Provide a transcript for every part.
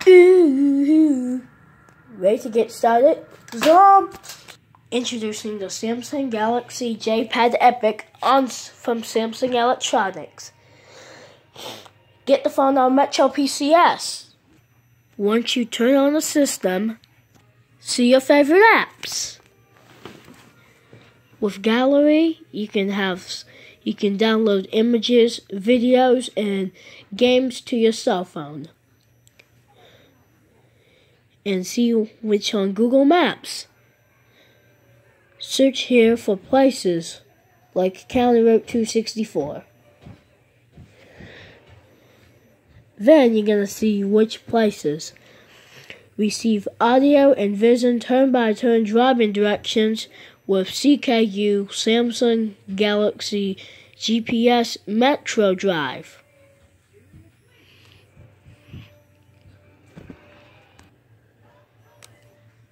Ooh. Ready to get started? Zoom! Introducing the Samsung Galaxy J-Pad Epic from Samsung Electronics. Get the phone on Metro PCS. Once you turn on the system, see your favorite apps. With Gallery, you can download images, videos, and games to your cell phone. And see which on Google Maps. Search here for places like County Road 264. Then you're going to see which places. Receive audio and vision turn-by-turn driving directions with CKU Samsung Galaxy GPS Metro Drive.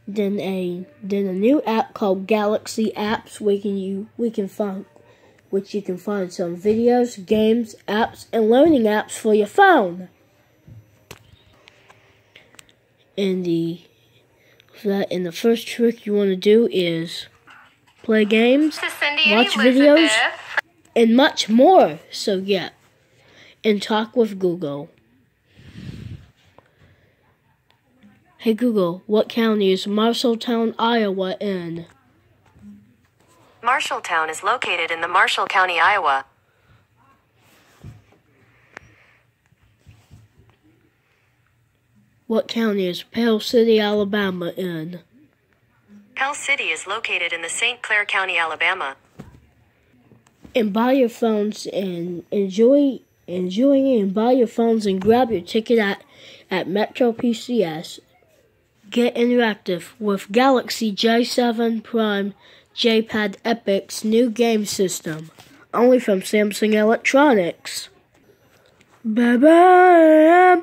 Then a new app called Galaxy Apps which you can find some videos, games, apps, and learning apps for your phone. And the first trick you want to do is play games, watch videos, and much more. So yeah, and talk with Google. Hey Google, what county is Marshalltown, Iowa in? Marshalltown is located in the Marshall County, Iowa. What county is Pell City, Alabama in? Pell City is located in the St. Clair County, Alabama. And buy your phones and enjoy and buy your phones and grab your ticket at Metro PCS. Get interactive with Galaxy J7 Prime J-Pad Epic's new game system, only from Samsung Electronics. Bye-bye!